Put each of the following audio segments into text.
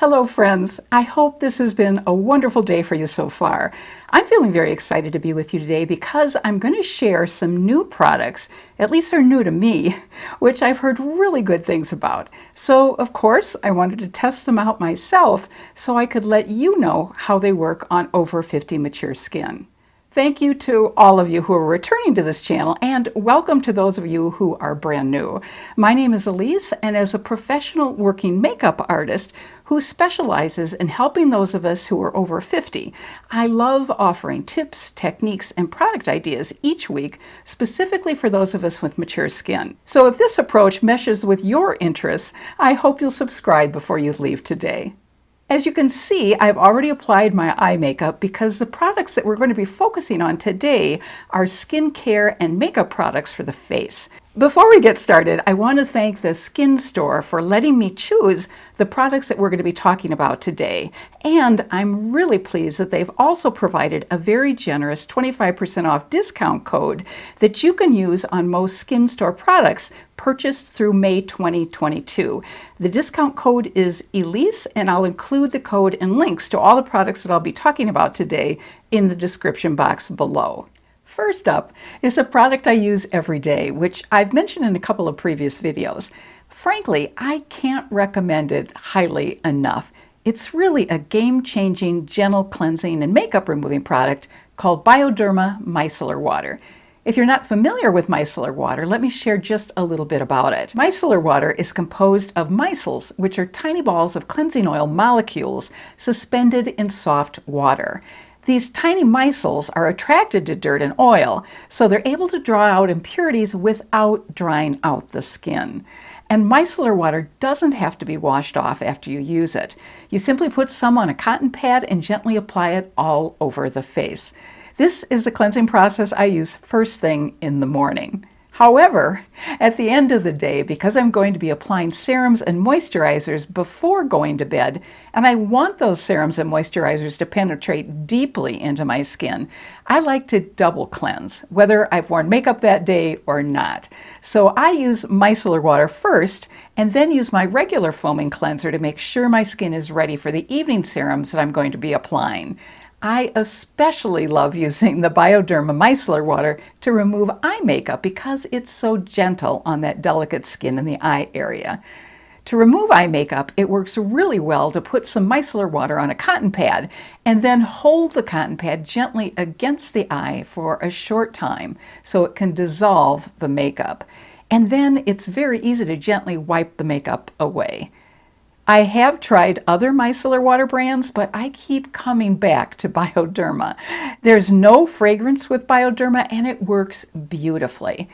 Hello friends, I hope this has been a wonderful day for you so far. I'm feeling very excited to be with you today because I'm going to share some new products, at least they're new to me, which I've heard really good things about. So of course I wanted to test them out myself so I could let you know how they work on over 50 mature skin. Thank you to all of you who are returning to this channel, and welcome to those of you who are brand new. My name is Elise, and as a professional working makeup artist who specializes in helping those of us who are over 50, I love offering tips, techniques, and product ideas each week, specifically for those of us with mature skin. So if this approach meshes with your interests, I hope you'll subscribe before you leave today. As you can see, I've already applied my eye makeup because the products that we're going to be focusing on today are skincare and makeup products for the face. Before we get started, I want to thank the Skin Store for letting me choose the products that we're going to be talking about today. And I'm really pleased that they've also provided a very generous 25% off discount code that you can use on most Skin Store products purchased through May 2022. The discount code is Elise, and I'll include the code and links to all the products that I'll be talking about today in the description box below. First up is a product I use every day, which I've mentioned in a couple of previous videos. Frankly, I can't recommend it highly enough. It's really a game-changing, gentle cleansing and makeup removing product called Bioderma Micellar Water. If you're not familiar with micellar water, let me share just a little bit about it. Micellar water is composed of micelles, which are tiny balls of cleansing oil molecules suspended in soft water. These tiny micelles are attracted to dirt and oil, so they're able to draw out impurities without drying out the skin. And micellar water doesn't have to be washed off after you use it. You simply put some on a cotton pad and gently apply it all over the face. This is the cleansing process I use first thing in the morning. However, at the end of the day, because I'm going to be applying serums and moisturizers before going to bed, and I want those serums and moisturizers to penetrate deeply into my skin, I like to double cleanse, whether I've worn makeup that day or not. So I use micellar water first, and then use my regular foaming cleanser to make sure my skin is ready for the evening serums that I'm going to be applying. I especially love using the Bioderma micellar water to remove eye makeup because it's so gentle on that delicate skin in the eye area. To remove eye makeup, it works really well to put some micellar water on a cotton pad and then hold the cotton pad gently against the eye for a short time so it can dissolve the makeup. And then it's very easy to gently wipe the makeup away. I have tried other micellar water brands, but I keep coming back to Bioderma. There's no fragrance with Bioderma, and it works beautifully.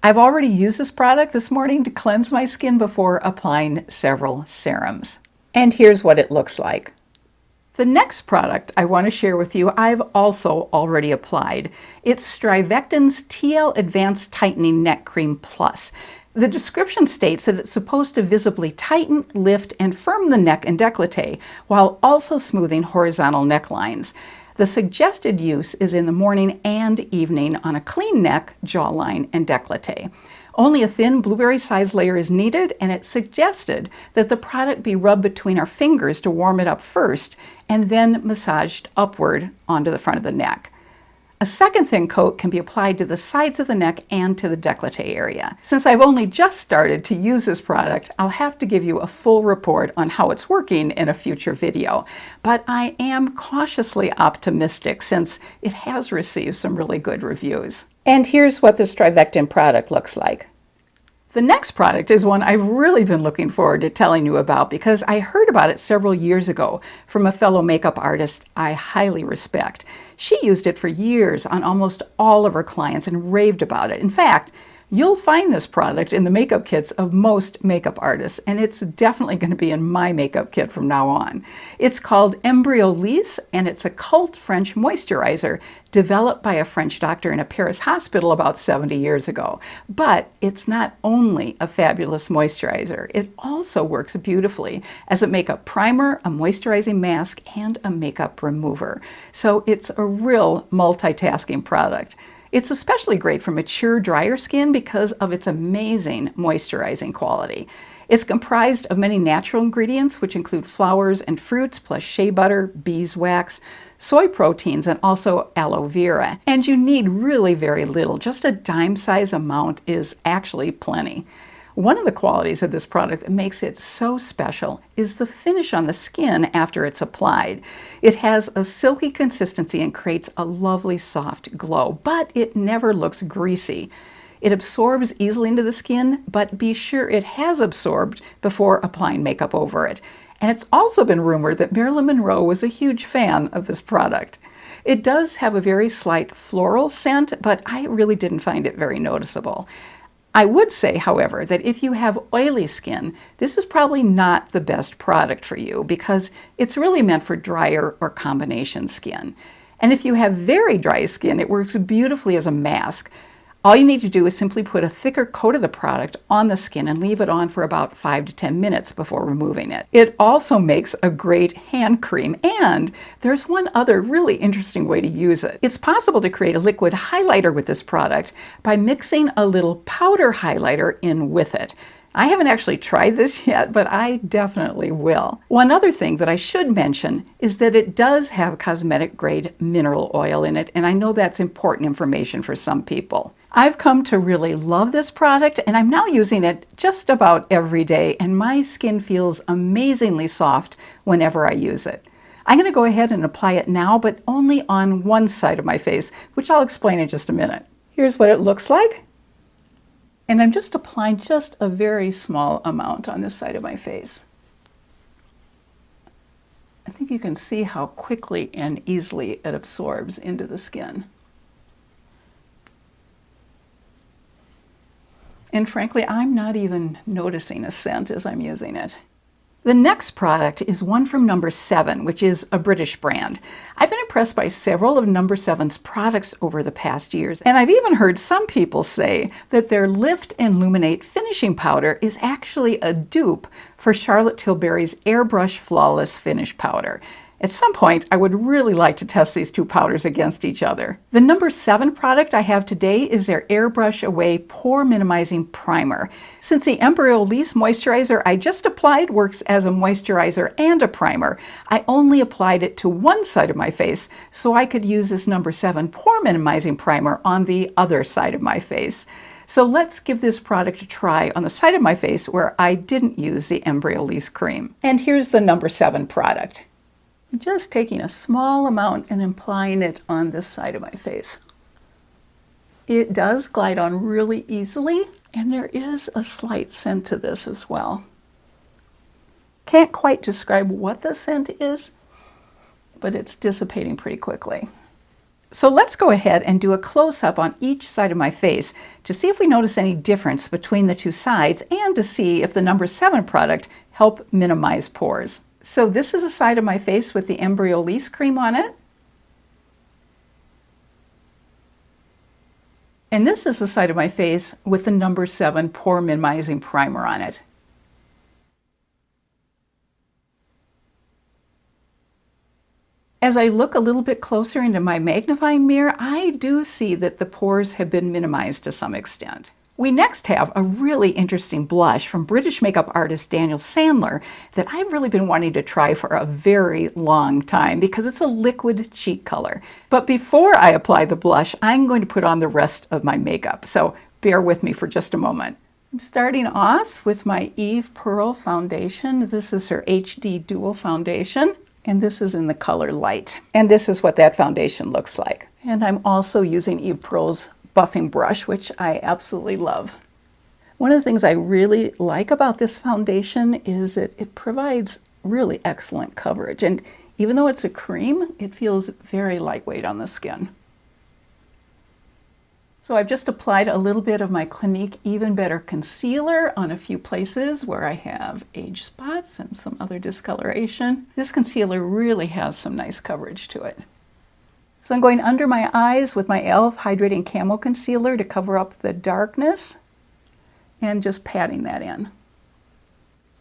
I've already used this product this morning to cleanse my skin before applying several serums. And here's what it looks like. The next product I want to share with you, I've also already applied. It's Stri-Vectin's TL Advanced Tightening Neck Cream Plus. The description states that it's supposed to visibly tighten, lift, and firm the neck and décolleté while also smoothing horizontal necklines. The suggested use is in the morning and evening on a clean neck, jawline, and décolleté. Only a thin blueberry-sized layer is needed, and it's suggested that the product be rubbed between our fingers to warm it up first, and then massaged upward onto the front of the neck. A second thin coat can be applied to the sides of the neck and to the décolleté area. Since I've only just started to use this product, I'll have to give you a full report on how it's working in a future video. But I am cautiously optimistic since it has received some really good reviews. And here's what the Stri-Vectin product looks like. The next product is one I've really been looking forward to telling you about because I heard about it several years ago from a fellow makeup artist I highly respect. She used it for years on almost all of her clients and raved about it. In fact, you'll find this product in the makeup kits of most makeup artists, and it's definitely going to be in my makeup kit from now on. It's called Embryolisse, and it's a cult French moisturizer developed by a French doctor in a Paris hospital about 70 years ago. But it's not only a fabulous moisturizer, it also works beautifully as a makeup primer, a moisturizing mask, and a makeup remover. So it's a real multitasking product. It's especially great for mature, drier skin because of its amazing moisturizing quality. It's comprised of many natural ingredients, which include flowers and fruits, plus shea butter, beeswax, soy proteins, and also aloe vera. And you need really very little. Just a dime-size amount is actually plenty. One of the qualities of this product that makes it so special is the finish on the skin after it's applied. It has a silky consistency and creates a lovely soft glow, but it never looks greasy. It absorbs easily into the skin, but be sure it has absorbed before applying makeup over it. And it's also been rumored that Marilyn Monroe was a huge fan of this product. It does have a very slight floral scent, but I really didn't find it very noticeable. I would say, however, that if you have oily skin, this is probably not the best product for you because it's really meant for drier or combination skin. And if you have very dry skin, it works beautifully as a mask. All you need to do is simply put a thicker coat of the product on the skin and leave it on for about 5 to 10 minutes before removing it. It also makes a great hand cream, and there's one other really interesting way to use it. It's possible to create a liquid highlighter with this product by mixing a little powder highlighter in with it. I haven't actually tried this yet, but I definitely will. One other thing that I should mention is that it does have cosmetic grade mineral oil in it, and I know that's important information for some people. I've come to really love this product, and I'm now using it just about every day, and my skin feels amazingly soft whenever I use it. I'm going to go ahead and apply it now, but only on one side of my face, which I'll explain in just a minute. Here's what it looks like. And I'm just applying just a very small amount on this side of my face. I think you can see how quickly and easily it absorbs into the skin. And frankly, I'm not even noticing a scent as I'm using it. The next product is one from No. 7, which is a British brand. I've been impressed by several of No. 7's products over the past years, and I've even heard some people say that their Lift and Illuminate finishing powder is actually a dupe for Charlotte Tilbury's Airbrush Flawless Finish Powder. At some point, I would really like to test these two powders against each other. The No. 7 product I have today is their Airbrush Away Pore Minimizing Primer. Since the Embryolisse moisturizer I just applied works as a moisturizer and a primer, I only applied it to one side of my face so I could use this No. 7 Pore Minimizing Primer on the other side of my face. So let's give this product a try on the side of my face where I didn't use the Embryolisse cream. And here's the No. 7 product. Just taking a small amount and applying it on this side of my face. It does glide on really easily, and there is a slight scent to this as well. Can't quite describe what the scent is, but it's dissipating pretty quickly. So let's go ahead and do a close-up on each side of my face to see if we notice any difference between the two sides and to see if the No. 7 product helps minimize pores. So this is a side of my face with the Embryolisse cream on it. And this is the side of my face with the No. 7 Pore Minimizing Primer on it. As I look a little bit closer into my magnifying mirror, I do see that the pores have been minimized to some extent. We next have a really interesting blush from British makeup artist Daniel Sandler that I've really been wanting to try for a very long time because it's a liquid cheek color. But before I apply the blush, I'm going to put on the rest of my makeup, so bear with me for just a moment. I'm starting off with my Eve Pearl foundation. This is her HD Dual Foundation, and this is in the color Light. And this is what that foundation looks like. And I'm also using Eve Pearl's buffing brush, which I absolutely love. One of the things I really like about this foundation is that it provides really excellent coverage, and even though it's a cream, it feels very lightweight on the skin. So I've just applied a little bit of my Clinique Even Better Concealer on a few places where I have age spots and some other discoloration. This concealer really has some nice coverage to it. So I'm going under my eyes with my e.l.f. Hydrating Camo Concealer to cover up the darkness and just patting that in.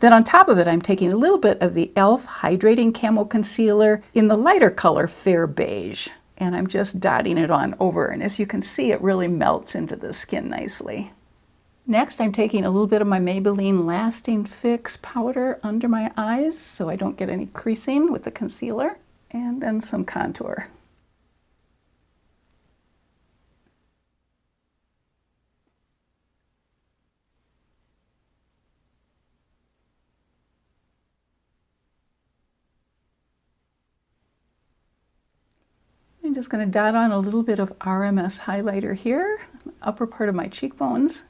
Then on top of it, I'm taking a little bit of the e.l.f. Hydrating Camo Concealer in the lighter color Fair Beige, and I'm just dotting it on over, and as you can see, it really melts into the skin nicely. Next, I'm taking a little bit of my Maybelline Lasting Fix powder under my eyes so I don't get any creasing with the concealer, and then some contour. I'm just going to dot on a little bit of RMS highlighter here, upper part of my cheekbones.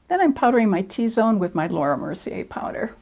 Then I'm powdering my T-zone with my Laura Mercier powder.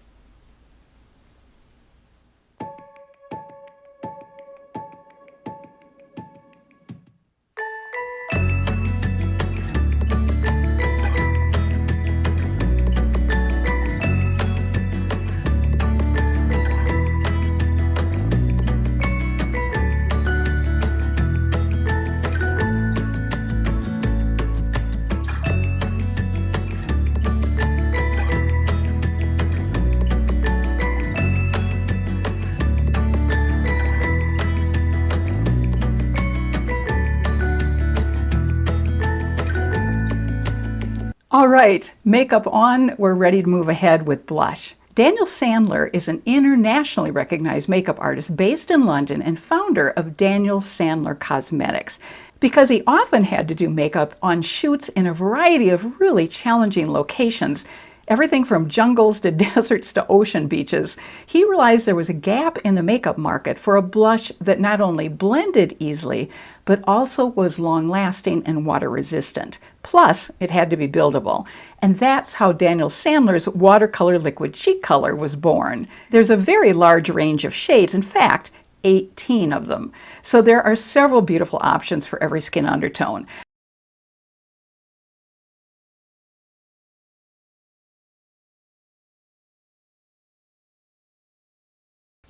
All right, makeup on, we're ready to move ahead with blush. Daniel Sandler is an internationally recognized makeup artist based in London and founder of Daniel Sandler Cosmetics. Because he often had to do makeup on shoots in a variety of really challenging locations, everything from jungles to deserts to ocean beaches, he realized there was a gap in the makeup market for a blush that not only blended easily, but also was long-lasting and water-resistant. Plus, it had to be buildable. And that's how Daniel Sandler's Watercolor Liquid Cheek Color was born. There's a very large range of shades, in fact, 18 of them. So there are several beautiful options for every skin undertone.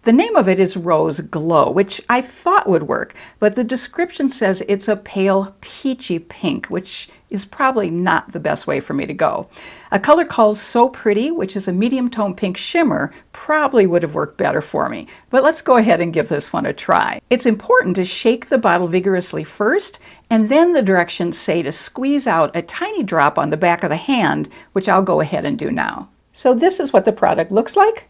The name of it is Rose Glow, which I thought would work, but the description says it's a pale peachy pink, which is probably not the best way for me to go. A color called So Pretty, which is a medium tone pink shimmer, probably would have worked better for me. But let's go ahead and give this one a try. It's important to shake the bottle vigorously first, and then the directions say to squeeze out a tiny drop on the back of the hand, which I'll go ahead and do now. So this is what the product looks like.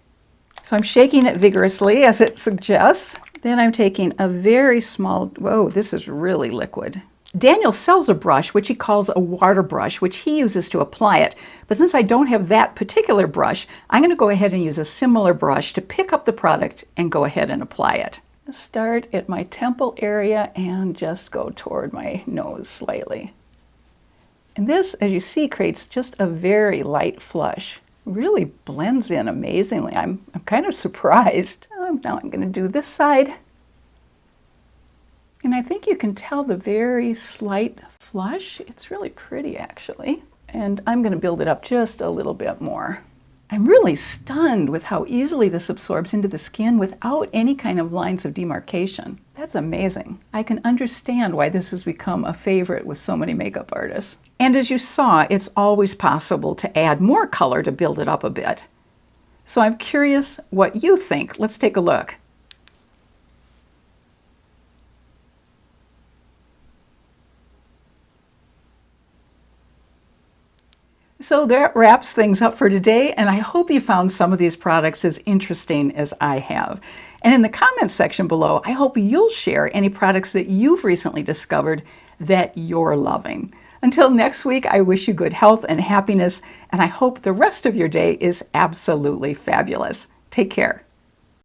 So I'm shaking it vigorously as it suggests. Then I'm taking a very small, whoa, this is really liquid. Daniel sells a brush, which he calls a water brush, which he uses to apply it. But since I don't have that particular brush, I'm going to go ahead and use a similar brush to pick up the product and go ahead and apply it. Start at my temple area and just go toward my nose slightly. And this, as you see, creates just a very light flush. Really blends in amazingly. I'm kind of surprised. Now I'm going to do this side. And I think you can tell the very slight flush. It's really pretty, actually. And I'm going to build it up just a little bit more. I'm really stunned with how easily this absorbs into the skin without any kind of lines of demarcation. That's amazing. I can understand why this has become a favorite with so many makeup artists. And as you saw, it's always possible to add more color to build it up a bit. So I'm curious what you think. Let's take a look. So that wraps things up for today, and I hope you found some of these products as interesting as I have. And in the comments section below, I hope you'll share any products that you've recently discovered that you're loving. Until next week, I wish you good health and happiness, and I hope the rest of your day is absolutely fabulous. Take care.